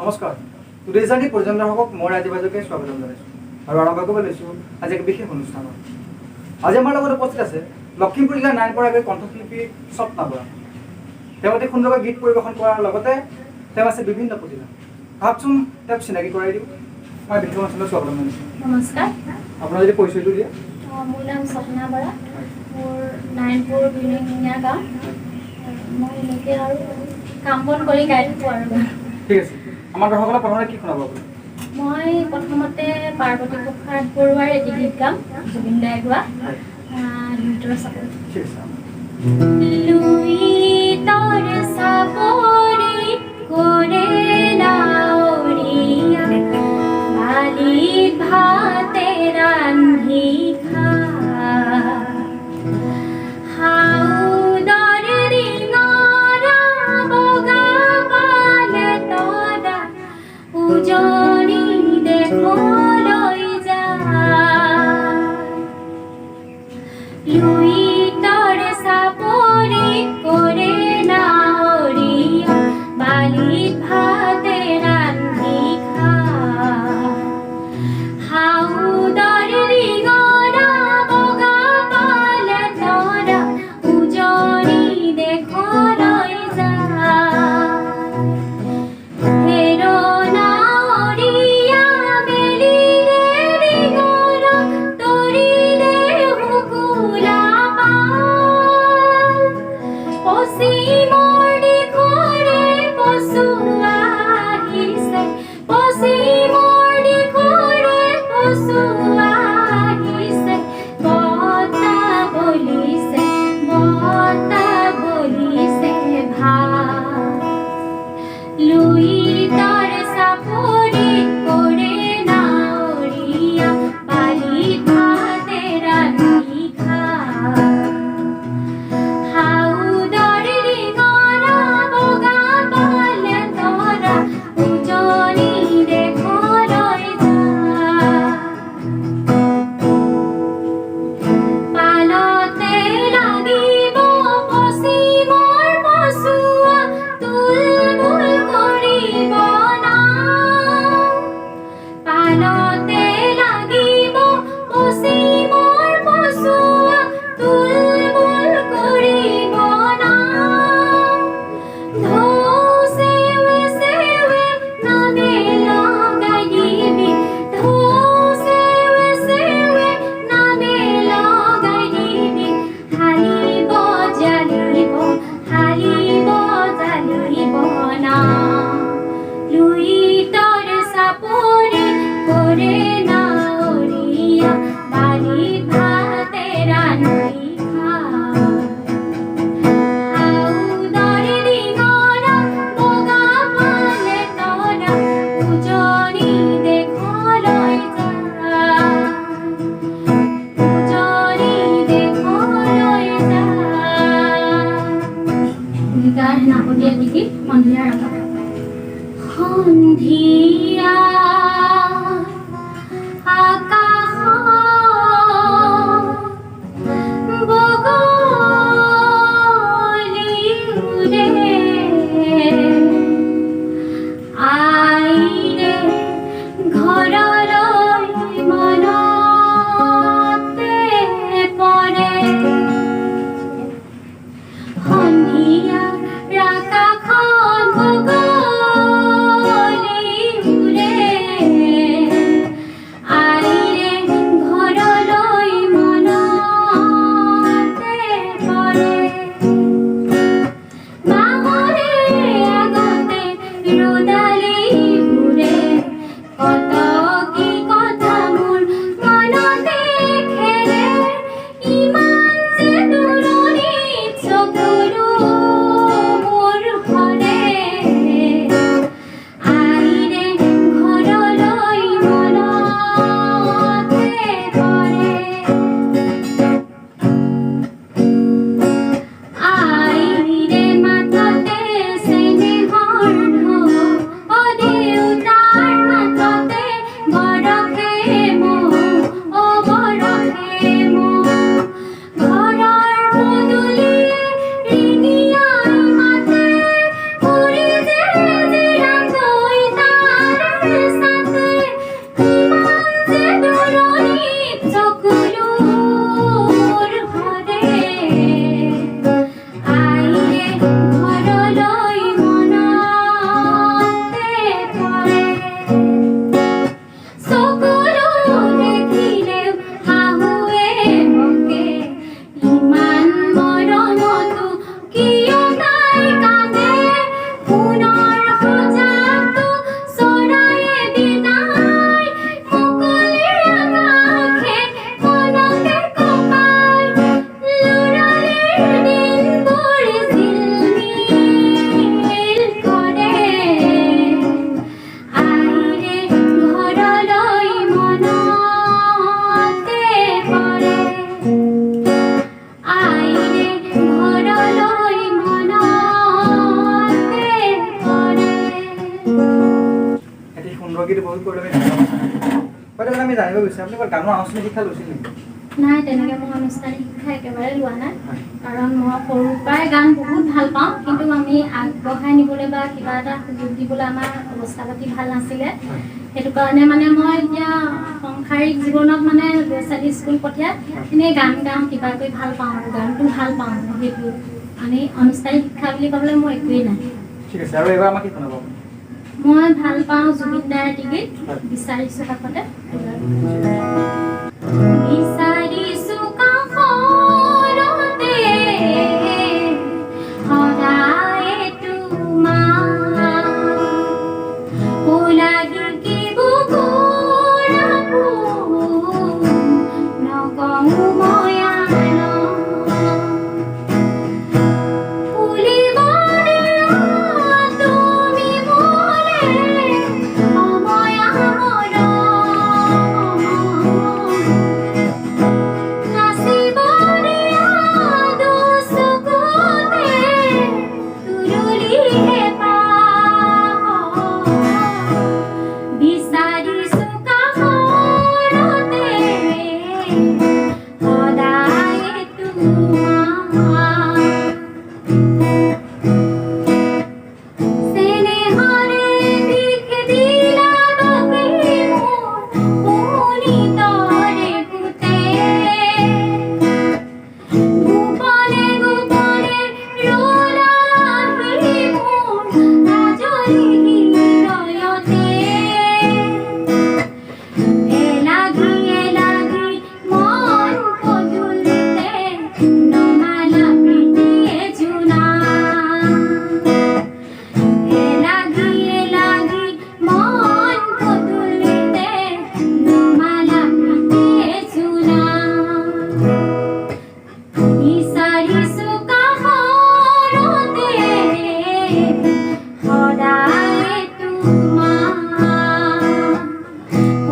নমস্কাৰ টুডেজানি পৰ্যন্তক মই ৰাজীৱাজকে স্বাগতম জনাইছোঁ আৰু আৰম্ভ কৰিব লৈছোঁ আজি এক বিশেষ অনুষ্ঠানত। আজি আমাৰ লগত উপস্থিত আছে লখিমপুৰ জিলাৰ নাৰায়ণপুৰৰ কণ্ঠশিল্পী স্বপ্না বৰা। তেওঁ অতি সুন্দৰকৈ গীত পৰিৱেশন কৰাৰ লগতে তেওঁ আছে বিভিন্ন প্ৰতিভা। ভাবচোন তেওঁক চিনাকি কৰাই দিওঁ। মই বিশেষ অনুষ্ঠানত স্বাগতম জনাইছোঁ। নমস্কাৰ। আপোনাৰ যদি পৰিচয়টো দিয়ে। মোৰ নাম স্বপ্না বৰা, মোৰ নাৰায়ণপুৰ বিনিয়া গাঁও। মই এনেকৈ আৰু কাম বন কৰি গাই থাকোঁ আৰু। ঠিক আছে, আমাৰ দৰ্শকসকলক প্ৰথমতে কি শুনাব আপুনি? মই প্ৰথমতে পাৰ্বতী প্ৰসাদ বৰুৱাৰ এটি গীত গাম, জুবিন দাই গোৱা লুইতৰ চাপৰি। ঠিক আছে। লুইতৰ চাপৰি কৰে নাৱৰীয়া, বালিত ভাতে ৰান্ধি খা। হাউদৰ ৰিঙৰা বগা পালে তৰা, উজনি দেশলৈ যা। লুইতৰ চাপৰি কৰে নাৱৰীয়া, বালিত ভাতে ৰান্ধি খা। হাউদৰ ৰিঙৰা বগা পালে তৰা, উজনি দেশলৈ যা। নাৱৰীয়া বেলিৰে ৰিঙৰা, তৰিলে শুকুলা পাল। পশ্চিমৰ দিশৰে পছুৱা আহিছে, পশ্চিমৰ দিশৰে পছুৱা আহিছে। বতাহ বলিছে, বতাহ বলিছে ভাৱ। লুইতৰ চাপৰি কৰে নাৱৰীয়া, বালিত ভাতে ৰান্ধি খা। হাউদৰ ৰিঙৰা বগা পালে তৰা, উজনি দেশলৈ যা। পালতে লাগিব পশ্চিমৰ পছুৱা, তুলমুল কৰিব নাও। পালতে লাগিব পশ্চিমৰ পছুৱা, তুলমুল কৰিব নাও। ঢৌ চেৱে চেৱে নামে লগাই দিবি, ঢৌ চেৱে চেৱে নামে লগাই দিবি। হালিব জালিব, হালিব জালিব নাও। লুইতৰ চাপৰি কৰে নাৱৰীয়া, বালিত ভাতে ৰান্ধি খা। হাউদৰ ৰিঙৰা বগা পালে তৰা, উজনি দেশলৈ যা। উজনি দেশলৈ যা। ভূমিকাৰ নাপতীয়া গীত সন্ধিয়া ৰঙা। সন্ধিয়া আকাশত বগলী উৰে, আইৰে ঘৰলৈ মনতে পৰে। সন্ধিয়াৰ আকাশত বগলী উৰে, সুন্দৰকৈ উপভোগ কৰিলে হয়তো আমি জানিব বিচাৰোঁ আপুনি গানৰ আনুষ্ঠানিক শিক্ষা লৈছিল নেকি? নাই, তেনেকৈ মই আনুষ্ঠানিক শিক্ষা একেবাৰে লোৱা নাই। কাৰণ মই সৰুৰ পৰাই গান বহুত ভাল পাওঁ, কিন্তু আমি আগবঢ়াই নিবলৈ বা কিবা এটা সুযোগ দিবলৈ আমাৰ অৱস্থা পাতি ভাল নাছিলে। সেইটো কাৰণে মানে মই এতিয়া সাংসাৰিক জীৱনত মানে ল'ৰা ছোৱালী স্কুল পঠিয়াই এনেই গান গাওঁ, কিবা কৰি ভাল পাওঁ আৰু গানটো ভাল পাওঁ। সেইটো মানে আনুষ্ঠানিক শিক্ষা বুলি ক'বলৈ মোৰ একোৱেই নাই। ঠিক আছে, আৰু এইবাৰ আমাক কি শুনাব? মই ভাল পাওঁ জুবিন দাৰ এটি গীত বিচাৰিছোঁ কাষতে। বিচাৰিছোঁ কাষৰতে সদায় তোমাৰ ওলাহি কি বুকুৰ আপোন নকওঁ মই আনো ফুলিব দিয়া তুমি মোলে সময় আমোদ নাচিব দিয়া দুচকুতে তুৰুলিহে পাওঁ বিচাৰিছোঁ কাষৰতে সদায় তোমাৰ চেনেহৰে বিষ দিলা বাকি মোৰ পুনিতৰে গোটে গোপনে গোপনে ৰোলাহি মোৰ আজৰি হৃদয়তে এলাগি এলাগি মন পদূলিতে নমালা প্ৰীতিয়ে জোনা এলাগি এলাগি মন পদূলিতে নমালা প্ৰীতিয়ে জোনা বিচাৰিছোঁ কাষৰতে সদায় তোমাৰ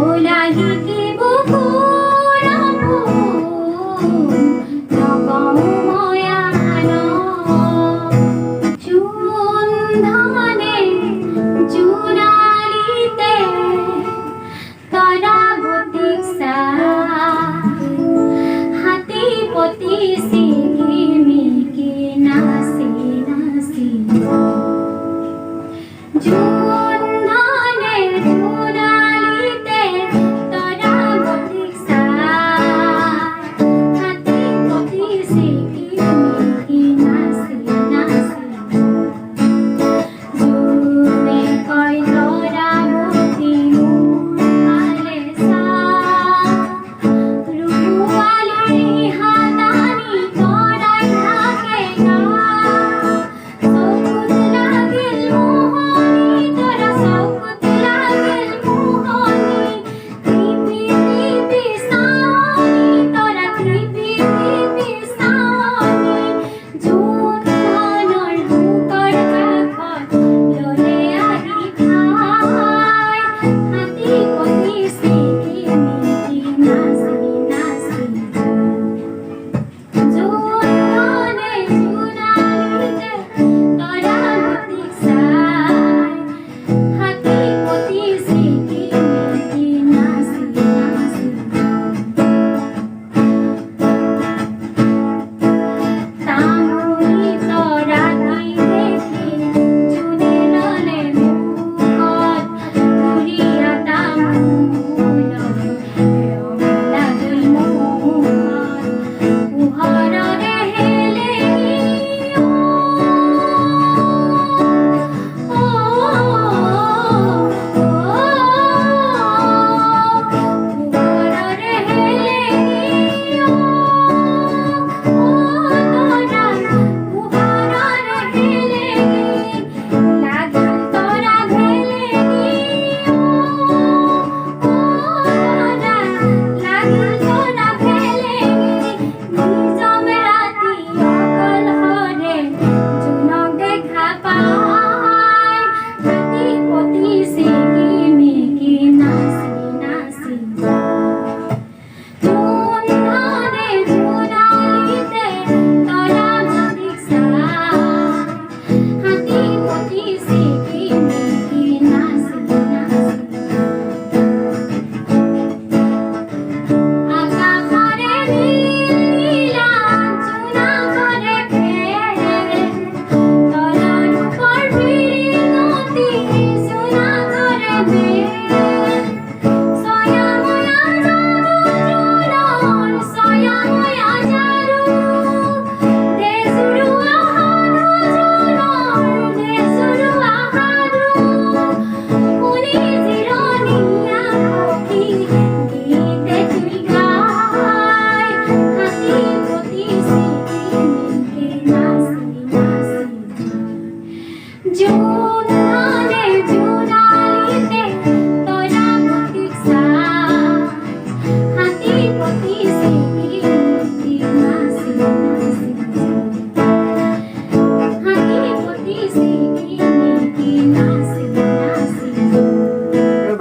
ওলাহি কি বুকুৰ আপোন নকওঁ মই আনো জোন ধানে জোনালিতে তৰাৱতীক চাই হাতী পতি চিকিমিকি নাচি নাচি জোন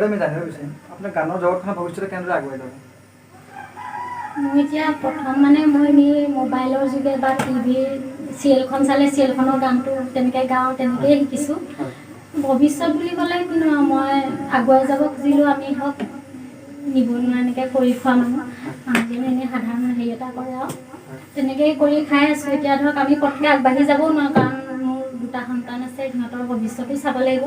লগতে আমি জানিব বিচাৰিম আপোনাৰ গানৰ জগতখনৰ ভৱিষ্যতে কেনেদৰে আগুৱাই যাব? মই এতিয়া প্ৰথম মানে মই এনেই মোবাইলৰ যোগে বা টিভিৰ চিৰিয়েলখন চালে চিৰিয়েলখনৰ গানটো তেনেকৈ গাওঁ, তেনেকৈয়ে শিকিছোঁ। ভৱিষ্যত বুলি ক'লে কিন্তু মই আগুৱাই যাব খুজিলোঁ, আমি ধৰক নিবনুৱা এনেকৈ কৰি খোৱা মানুহ, মানুহজনে এনেই সাধাৰণ হেৰি এটা কৰে আৰু তেনেকৈয়ে কৰি খাই আছোঁ। এতিয়া ধৰক আমি পটকৈ আগবাঢ়ি যাবও নোৱাৰোঁ, কাৰণ মোৰ 2টা সন্তান আছে, সিহঁতৰ ভৱিষ্যতো চাব লাগিব।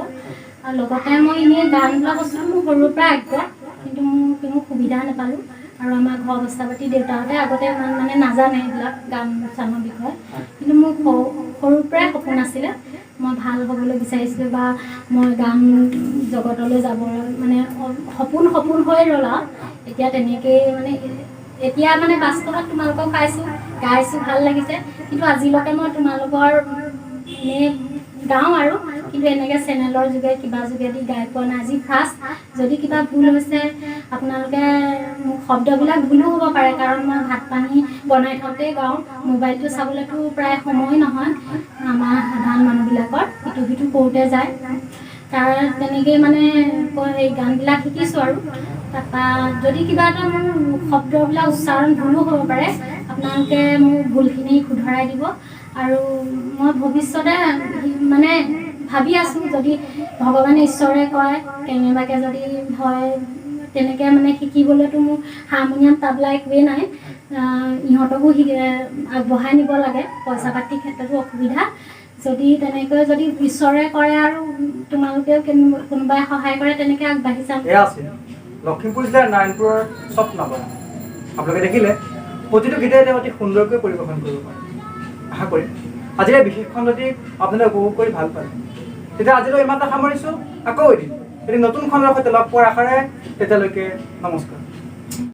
আৰু লগতে মই এনেই গান বোলা বস্তুটো মোৰ সৰুৰ পৰা আগ্ৰহ, কিন্তু মোৰ কোনো সুবিধা নাপালোঁ। আৰু আমাৰ ঘৰ অৱস্থা পাতি দেউতাহঁতে আগতে ইমান মানে নাজানে এইবিলাক গান চানৰ বিষয়ে, কিন্তু মোৰ সৰুৰ পৰাই সপোন আছিলে মই ভাল হ'বলৈ বিচাৰিছিলোঁ বা মই গান জগতলৈ যাবলৈ মানে সপোন হৈ ৰ'ল আৰু এতিয়া তেনেকৈয়ে মানে এতিয়া মানে বাস্তৱত তোমালোকক পাইছোঁ, গাইছোঁ, ভাল লাগিছে। কিন্তু আজিলৈকে মই তোমালোকৰ এনেই গাওঁ আৰু কিন্তু এনেকৈ চেনেলৰ যোগে কিবা যোগেদি গাই পোৱা নাই, আজি ফাৰ্ষ্ট। যদি কিবা ভুল হৈছে আপোনালোকে মোক শব্দবিলাক ভুলো হ'ব পাৰে, কাৰণ মই ভাত পানী বনাই থওঁতেই গাওঁ, মোবাইলটো চাবলৈতো প্ৰায় সময় নহয় আমাৰ সাধাৰণ মানুহবিলাকৰ, ইটো কৰোঁতে যায়। তাৰ তেনেকৈয়ে মানে এই গানবিলাক শিকিছোঁ আৰু তাৰপৰা যদি কিবা এটা মোৰ শব্দবিলাক উচ্চাৰণ ভুলো হ'ব পাৰে, আপোনালোকে মোৰ ভুলখিনি শুধৰাই দিব। আৰু মই ভৱিষ্যতে মানে ভাবি আছোঁ, যদি ভগৱানে ঈশ্বৰে কয় কেনেবাকৈ যদি হয় তেনেকৈ মানে শিকিবলৈতো মোৰ হাৰমনিয়াম তাবলা একোৱেই নাই, ইহঁতকো আগবঢ়াই নিব লাগে, পইচা পাতিৰ ক্ষেত্ৰতো অসুবিধা। যদি তেনেকৈ যদি ঈশ্বৰে কৰে আৰু তোমালোকেও কোনোবাই সহায় কৰে তেনেকৈ আগবাঢ়ি যাম। এয়া আছিল লখিমপুৰ জিলাৰ নাৰায়ণপুৰৰ স্বপ্নবৰা। আপোনালোকে দেখিলে প্ৰতিটো গীতেই তেওঁ অতি সুন্দৰকৈ পৰিৱেশন কৰিব পাৰে। আশা কৰিম আজিৰ এই বিশেষ খণ্ডটি আপোনালোকে উপভোগ কৰি ভাল পালে। তেতিয়া আজিলৈ ইমানটা সামৰিছোঁ, আকৌ এদিন নতুন খণ্ডৰ সৈতে লগ পোৱাৰ আশাৰে তেতিয়ালৈকে নমস্কাৰ।